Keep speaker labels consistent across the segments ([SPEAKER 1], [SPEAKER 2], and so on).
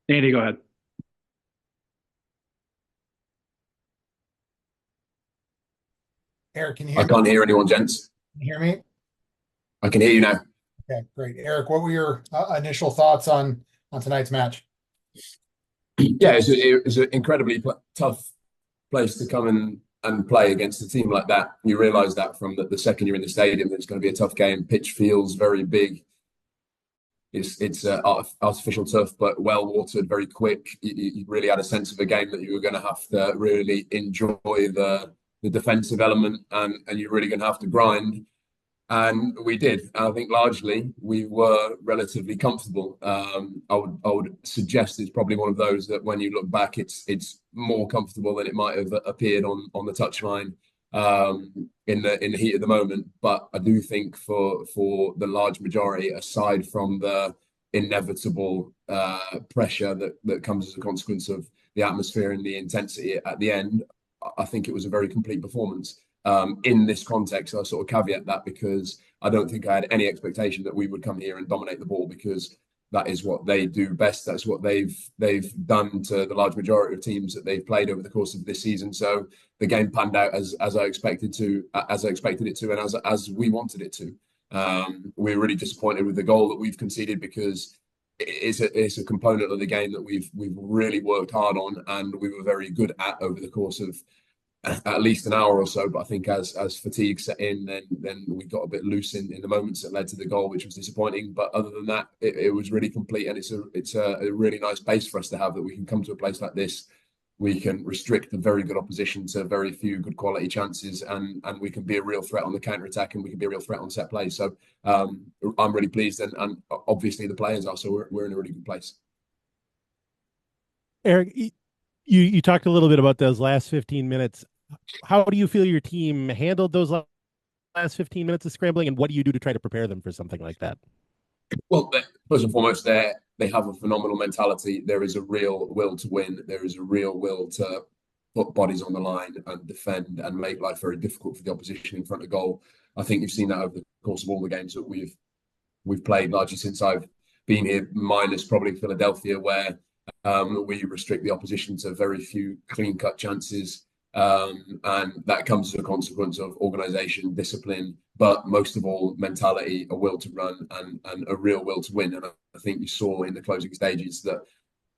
[SPEAKER 1] Andy, go ahead.
[SPEAKER 2] Eric, can you
[SPEAKER 3] I
[SPEAKER 2] hear
[SPEAKER 3] can't hear anyone, gents.
[SPEAKER 2] me?
[SPEAKER 3] I can hear you now.
[SPEAKER 2] Okay, great. Eric, what were your initial thoughts on tonight's match?
[SPEAKER 3] Yeah, it's an incredibly tough place to come and play against a team like that. You realise that from the second you're in the stadium, that it's going to be a tough game. Pitch feels very big. It's artificial turf, but well watered, very quick. You really had a sense of a game that you were going to have to really enjoy the defensive element, and you're really going to have to grind. And we did. And I think largely we were relatively comfortable. I would suggest it's probably one of those that when you look back, it's more comfortable than it might have appeared on the touchline in the heat of the moment. But I do think for the large majority, aside from the inevitable pressure that comes as a consequence of the atmosphere and the intensity at the end, I think it was a very complete performance. In this context, I sort of caveat that because I don't think I had any expectation that we would come here and dominate the ball, because that is what they do best. That's what they've done to the large majority of teams that they've played over the course of this season. So the game panned out as I expected it to, and as we wanted it to. We're really disappointed with the goal that we've conceded, because it's a component of the game that we've really worked hard on, and we were very good at over the course of at least an hour or so. But I think as fatigue set in, then we got a bit loose in the moments that led to the goal, which was disappointing. But other than that, it was really complete, and it's a really nice base for us to have, that we can come to a place like this. We can restrict the very good opposition to very few good quality chances, and we can be a real threat on the counter attack, and we can be a real threat on set play. So I'm really pleased, and obviously the players are. So we're in a really good place.
[SPEAKER 4] Eric, you talked a little bit about those last 15 minutes. How do you feel your team handled those last 15 minutes of scrambling, and what do you do to try to prepare them for something like that?
[SPEAKER 3] Well, first and foremost, they have a phenomenal mentality. There is a real will to win. There is a real will to put bodies on the line and defend and make life very difficult for the opposition in front of goal. I think you've seen that over the course of all the games that we've played, largely since I've been here, minus probably Philadelphia, where we restrict the opposition to very few clean-cut chances. And that comes as a consequence of organisation, discipline, but most of all, mentality, a will to run, and a real will to win. And I think you saw in the closing stages that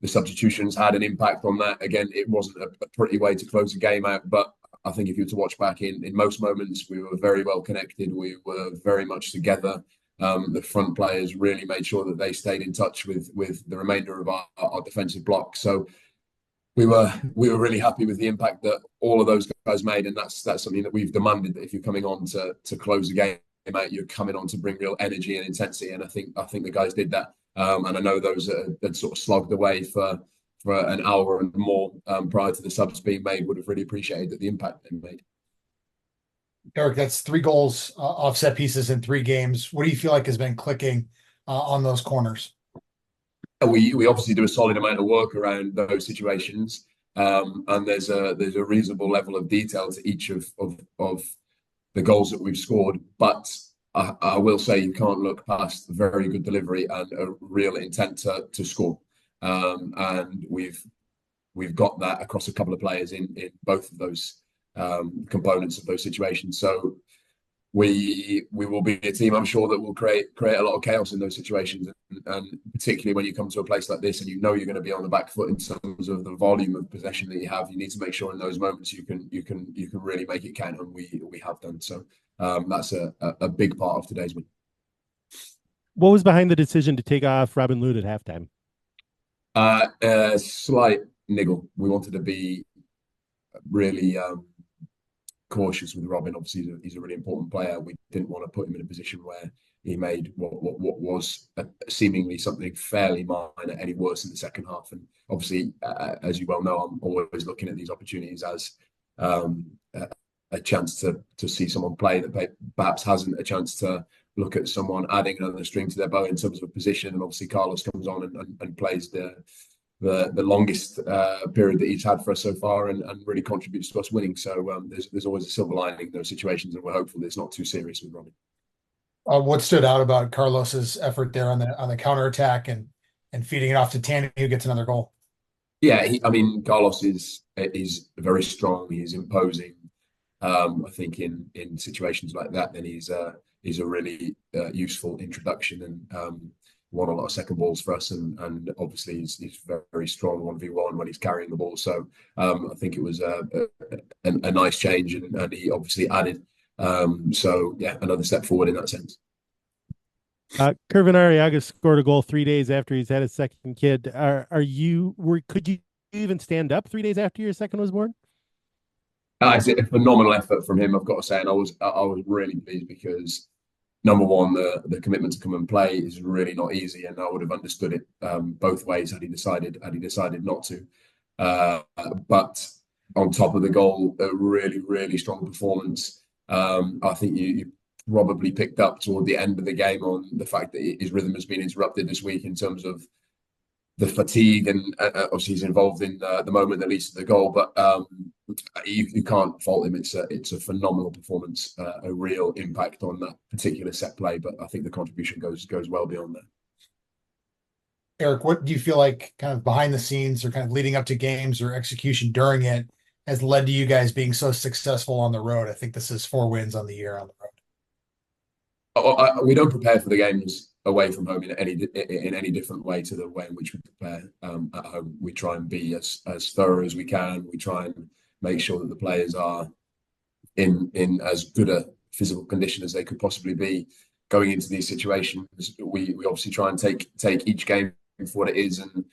[SPEAKER 3] the substitutions had an impact on that. Again, it wasn't a pretty way to close the game out, but I think if you were to watch back in most moments, we were very well connected. We were very much together. The front players really made sure that they stayed in touch with the remainder of our defensive block. So we were really happy with the impact that all of those guys made, and that's something that we've demanded, that if you're coming on to close the game out, you're coming on to bring real energy and intensity, and I think the guys did that. And I know those that had sort of slogged away for an hour and more prior to the subs being made would have really appreciated the impact they made.
[SPEAKER 2] Eric, that's 3 goals off set pieces in 3 games. What do you feel like has been clicking on those corners?
[SPEAKER 3] We obviously do a solid amount of work around those situations, and there's a reasonable level of detail to each of the goals that we've scored. But I will say you can't look past very good delivery and a real intent to score, and we've got that across a couple of players in both of those components of those situations. So we will be a team, I'm sure, that will create a lot of chaos in those situations, and particularly when you come to a place like this and you know you're going to be on the back foot in terms of the volume of possession that you have. You need to make sure in those moments you can really make it count, and we have done so. That's a big part of today's win.
[SPEAKER 4] What was behind the decision to take off Rin Lud at halftime?
[SPEAKER 3] A slight niggle. We wanted to be really cautious with Robin. Obviously, he's a really important player. We didn't want to put him in a position where he made what was seemingly something fairly minor any worse in the second half. And obviously, as you well know, I'm always looking at these opportunities as a chance to see someone play that perhaps hasn't a chance to look at someone adding another string to their bow in terms of a position. And obviously, Carlos comes on and plays the longest period that he's had for us so far, and really contributes to us winning. So there's always a silver lining in those situations, and we're hopeful that it's not too serious with Robin.
[SPEAKER 2] What stood out about Carlos's effort there on the counter attack and and feeding it off to Tanny, who gets another goal.
[SPEAKER 3] Yeah, I mean, Carlos is very strong. He's imposing. I think in situations like that, then he's a really useful introduction, and won a lot of second balls for us, and obviously he's very, very strong 1v1 when he's carrying the ball. So I think it was a nice change, and he obviously added. So yeah, another step forward in that sense.
[SPEAKER 4] Kieran Aragos scored a goal 3 days after he's had his second kid. Could you even stand up 3 days after your second was born?
[SPEAKER 3] It's a phenomenal effort from him, I've got to say, and I was really pleased because number one, the commitment to come and play is really not easy, and I would have understood it both ways had he decided not to. But on top of the goal, a really, really strong performance. I think you probably picked up toward the end of the game on the fact that his rhythm has been interrupted this week in terms of the fatigue, and obviously he's involved in the moment that leads to the goal. But you can't fault him. It's a phenomenal performance, a real impact on that particular set play. But I think the contribution goes well beyond that.
[SPEAKER 2] Eric, what do you feel like kind of behind the scenes or kind of leading up to games or execution during it has led to you guys being so successful on the road? I think this is 4 wins on the year on the road.
[SPEAKER 3] We don't prepare for the games away from home in any different way to the way in which we prepare at home. We try and be as thorough as we can. We try and make sure that the players are in as good a physical condition as they could possibly be going into these situations. We obviously try and take each game for what it is, and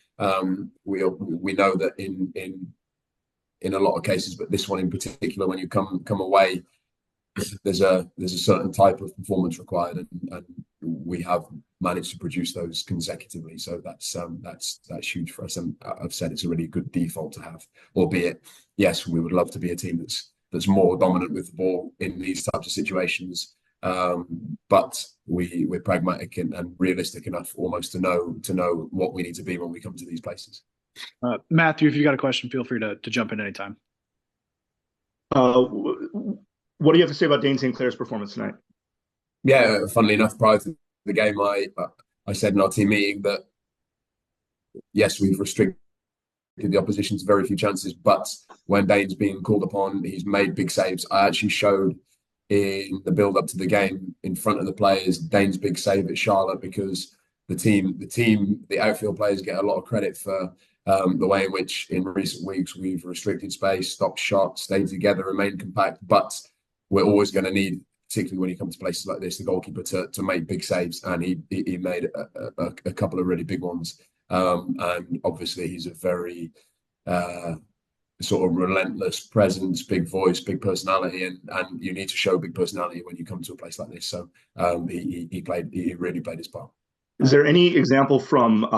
[SPEAKER 3] we know that in a lot of cases, but this one in particular, when you come away, there's a certain type of performance required, and we have managed to produce those consecutively. So that's huge for us, and I've said it's a really good default to have. Albeit, yes, we would love to be a team that's more dominant with the ball in these types of situations. But we're pragmatic and realistic enough almost to know what we need to be when we come to these places.
[SPEAKER 1] Matthew, if you got a question, feel free to jump in anytime.
[SPEAKER 5] What do you have to say about Dane St. Clair's performance tonight?
[SPEAKER 3] Yeah, funnily enough, prior to the game, I said in our team meeting that yes, we've restricted the opposition to very few chances, but when Dane's being called upon, he's made big saves. I actually showed in the build up to the game in front of the players Dane's big save at Charlotte, because the outfield players get a lot of credit for the way in which in recent weeks we've restricted space, stopped shots, stayed together, remained compact. But we're always going to need, particularly when you come to places like this, the goalkeeper to make big saves, and he made a couple of really big ones. And obviously he's a very sort of relentless presence, big voice, big personality, and you need to show big personality when you come to a place like this. So he really played his part.
[SPEAKER 5] Is there any example from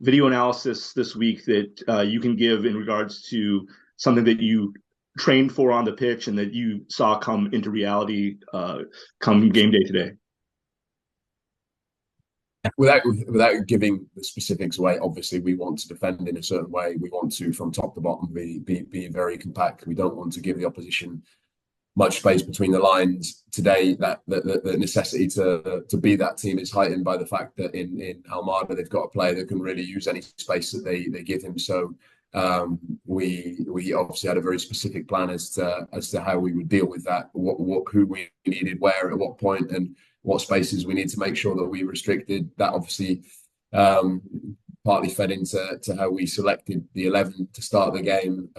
[SPEAKER 5] video analysis this week that you can give in regards to something that you trained for on the pitch and that you saw come into reality come game day today?
[SPEAKER 3] Without giving the specifics away, obviously we want to defend in a certain way. We want to, from top to bottom, be very compact. We don't want to give the opposition much space between the lines. Today, that the necessity to be that team is heightened by the fact that in Almada they've got a player that can really use any space that they give him. So we obviously had a very specific plan as to how we would deal with that, who we needed where at what point, and what spaces we need to make sure that we restricted. That obviously partly fed into how we selected the 11 to start the game.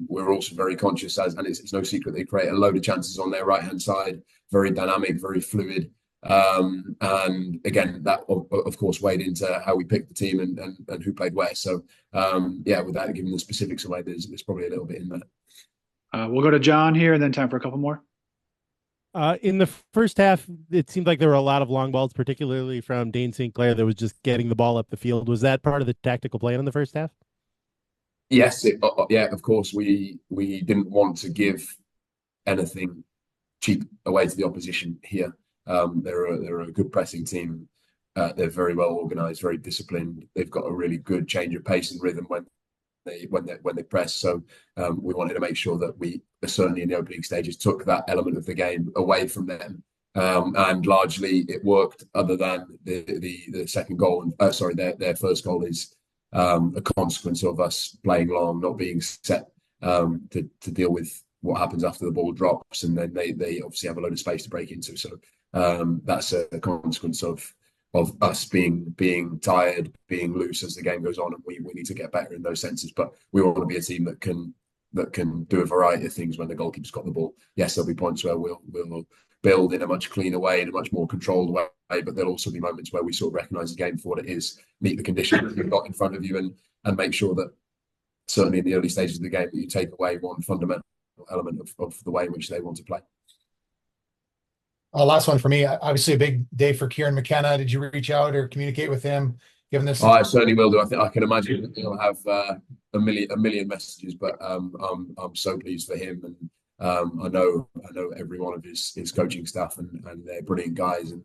[SPEAKER 3] We're also very conscious, and it's no secret, they create a load of chances on their right-hand side, very dynamic, very fluid. And again, that of course weighed into how we picked the team and who played where. So yeah, without giving the specifics away, there's probably a little bit in that.
[SPEAKER 1] We'll go to John here, and then time for a couple more.
[SPEAKER 4] In the first half, it seemed like there were a lot of long balls, particularly from Dane St. Clair, that was just getting the ball up the field. Was that part of the tactical plan in the first half?
[SPEAKER 3] Yes, yeah, of course. We didn't want to give anything cheap away to the opposition here. They're a good pressing team. They're very well organised, very disciplined. They've got a really good change of pace and rhythm when they press. So we wanted to make sure that we, certainly in the opening stages, took that element of the game away from them. And largely it worked, other than the second goal. Their first goal is a consequence of us playing long, not being set to deal with what happens after the ball drops, and then they obviously have a load of space to break into. So that's a consequence of us being tired, being loose as the game goes on, and we need to get better in those senses. But we want to be a team that can do a variety of things when the goalkeeper's got the ball. Yes, there'll be points where we'll build in a much cleaner way, in a much more controlled way, but there'll also be moments where we sort of recognise the game for what it is, meet the conditions that you've got in front of you, and make sure that certainly in the early stages of the game that you take away one fundamental element of the way in which they want to play.
[SPEAKER 2] Last one for me. Obviously, a big day for Kieran McKenna. Did you reach out or communicate with him, given this?
[SPEAKER 3] I certainly will do. I think I can imagine that he'll have a million messages, but I'm so pleased for him, and I know every one of his coaching staff, and they're brilliant guys, and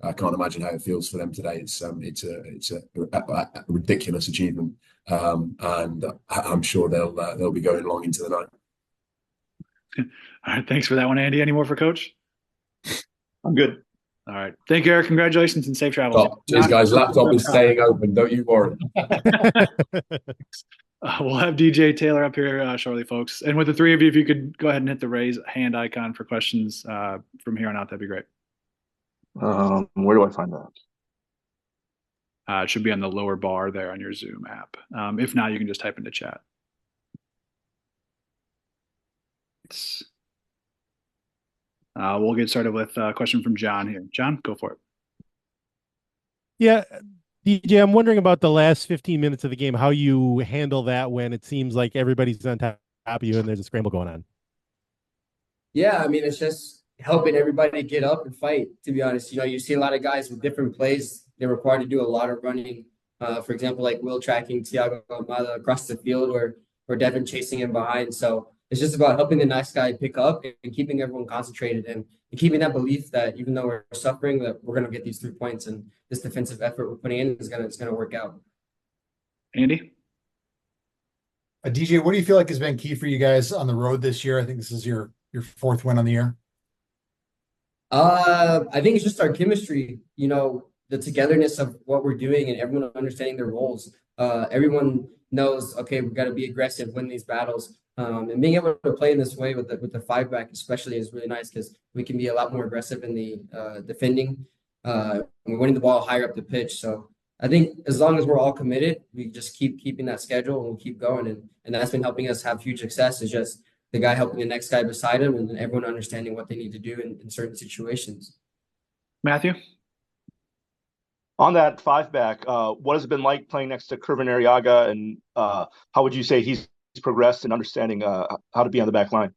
[SPEAKER 3] I can't imagine how it feels for them today. It's a ridiculous achievement, and I'm sure they'll be going long into the night.
[SPEAKER 1] All right, thanks for that one, Andy. Any more for Coach?
[SPEAKER 5] I'm good.
[SPEAKER 1] All right. Thank you, Eric. Congratulations and safe travels.
[SPEAKER 3] Cheers, guys. Laptop is staying open. Don't you worry.
[SPEAKER 1] We'll have DJ Taylor up here shortly, folks. And with the three of you, if you could go ahead and hit the raise hand icon for questions from here on out, that'd be great.
[SPEAKER 5] Where do I find that?
[SPEAKER 1] It should be on the lower bar there on your Zoom app. If not, you can just type into chat. We'll get started with a question from John here. John, go for it.
[SPEAKER 4] Yeah, DJ, I'm wondering about the last 15 minutes of the game, how you handle that when it seems like everybody's on top of you and there's a scramble going on.
[SPEAKER 6] Yeah, I mean, it's just helping everybody get up and fight, to be honest. You know, you see a lot of guys with different plays. They're required to do a lot of running. For example, like Will tracking Thiago Almada across the field, or Devin chasing him behind. So it's just about helping the next guy pick up and keeping everyone concentrated and keeping that belief that even though we're suffering, that we're going to get these 3 points, and this defensive effort we're putting in is going to work out.
[SPEAKER 1] Andy?
[SPEAKER 2] DJ, what do you feel like has been key for you guys on the road this year? I think this is your fourth win on the year.
[SPEAKER 6] I think it's just our chemistry, you know, the togetherness of what we're doing and everyone understanding their roles. Everyone knows, okay, we've got to be aggressive, win these battles. And being able to play in this way with the 5-back especially is really nice, because we can be a lot more aggressive in the defending. We're winning the ball higher up the pitch. So I think as long as we're all committed, we just keep keeping that schedule and we'll keep going. And that's been helping us have huge success, is just the guy helping the next guy beside him and everyone understanding what they need to do in certain situations.
[SPEAKER 1] Matthew?
[SPEAKER 5] On that 5-back, what has it been like playing next to Kieran Aragos, and how would you say he's progressed in understanding how to be on the back line?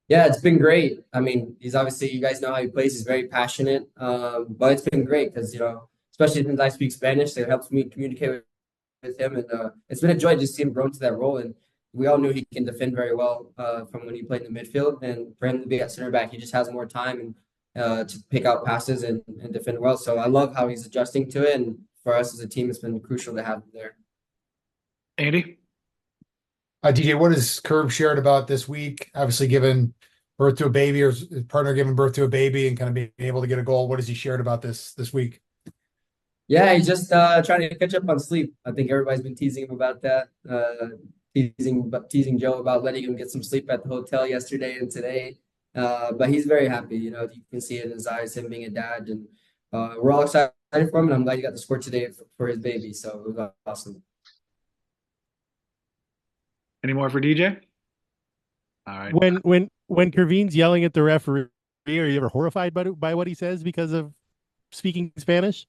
[SPEAKER 6] Yeah, it's been great. I mean, he's obviously, you guys know how he plays. He's very passionate, but it's been great because, you know, especially since I speak Spanish, so it helps me communicate with him. And it's been a joy to see him grow into that role. And we all knew he can defend very well from when he played in the midfield. And for him to be at center back, he just has more time and to pick out passes and defend well. So I love how he's adjusting to it. And for us as a team, it's been crucial to have him there.
[SPEAKER 1] Andy?
[SPEAKER 2] DJ, what has Curb shared about this week? Obviously, given birth to a baby, or his partner giving birth to a baby, and kind of being able to get a goal. What has he shared about this week?
[SPEAKER 6] Yeah, he's just trying to catch up on sleep. I think everybody's been teasing him about that, teasing Joe about letting him get some sleep at the hotel yesterday and today. But he's very happy. You know, you can see it in his eyes, him being a dad, and we're all excited for him. And I'm glad he got the score today for his baby. So it was awesome.
[SPEAKER 1] Any more for DJ? All right.
[SPEAKER 4] When Kervin's yelling at the referee, are you ever horrified by what he says because of speaking Spanish?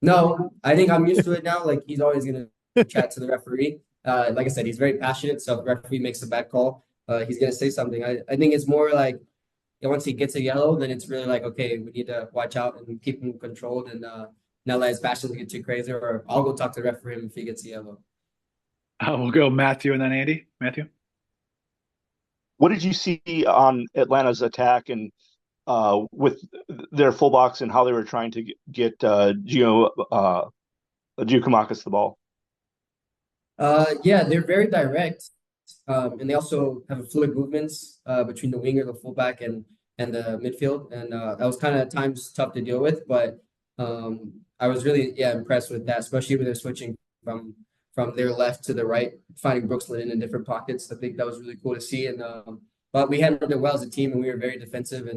[SPEAKER 6] No, I think I'm used to it now. Like, he's always going to chat to the referee. Like I said, he's very passionate. So if the referee makes a bad call, he's going to say something. I think it's more like, once he gets a yellow, then it's really like, okay, we need to watch out and keep him controlled and not let his passions get too crazy, or I'll go talk to the referee if he gets a yellow.
[SPEAKER 1] We'll go Matthew and then Andy. Matthew?
[SPEAKER 5] What did you see on Atlanta's attack and with their fullbacks and how they were trying to get Giacomakis the ball?
[SPEAKER 6] Yeah, they're very direct, and they also have fluid movements between the winger, the fullback, and and the midfield, and that was kind of at times tough to deal with. But I was really impressed with that, especially when they're switching from their left to the right, finding Brooks Lynn in different pockets. I think that was really cool to see. And but we handled it well as a team, and we were very defensive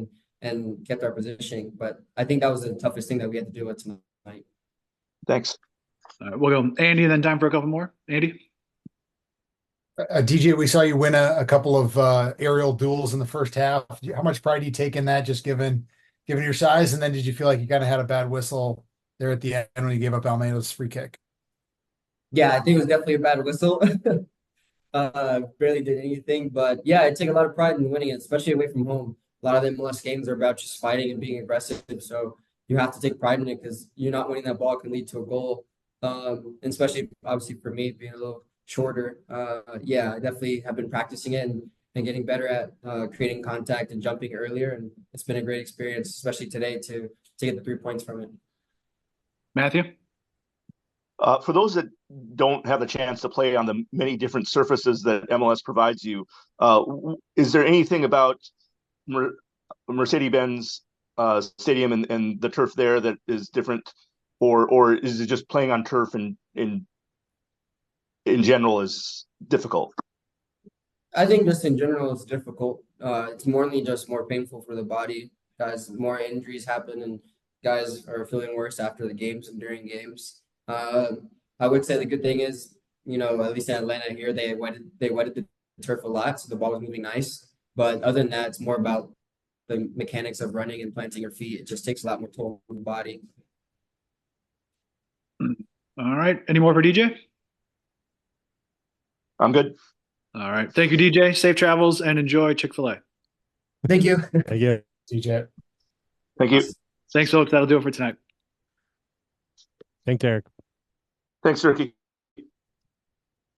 [SPEAKER 6] and kept our positioning. But I think that was the toughest thing that we had to deal with tonight.
[SPEAKER 5] Thanks.
[SPEAKER 1] All right, we'll go Andy, and then time for a couple more. Andy?
[SPEAKER 2] DJ, we saw you win a couple of aerial duels in the first half. How much pride do you take in that, just given your size? And then did you feel like you kind of had a bad whistle there at the end when you gave up Almeida's free kick?
[SPEAKER 6] Yeah, I think it was definitely a bad whistle. Barely did anything, but yeah, I take a lot of pride in winning it, especially away from home. A lot of the MLS games are about just fighting and being aggressive, so you have to take pride in it because you're not winning that ball can lead to a goal. And especially obviously for me being a little shorter. I definitely have been practicing it and getting better at creating contact and jumping earlier, and it's been a great experience, especially today to get the 3 points from it.
[SPEAKER 1] Matthew?
[SPEAKER 5] For those that don't have the chance to play on the many different surfaces that MLS provides you, is there anything about Mercedes-Benz Stadium and the turf there that is different, or is it just playing on turf and in general is difficult?
[SPEAKER 6] I think just in general it's difficult. It's just more painful for the body. Guys, more injuries happen, and guys are feeling worse after the games and during games. I would say the good thing is, at least in Atlanta here, they wetted the turf a lot, so the ball was moving nice. But other than that, it's more about the mechanics of running and planting your feet. It just takes a lot more toll on the body.
[SPEAKER 1] All right. Any more for DJ?
[SPEAKER 5] I'm good.
[SPEAKER 1] All right. Thank you, DJ. Safe travels and enjoy Chick-fil-A.
[SPEAKER 6] Thank you.
[SPEAKER 4] Thank you.
[SPEAKER 2] DJ.
[SPEAKER 5] Thank you.
[SPEAKER 1] Thanks, folks. That'll do it for tonight.
[SPEAKER 4] Thanks, Eric.
[SPEAKER 5] Thanks, Ricky.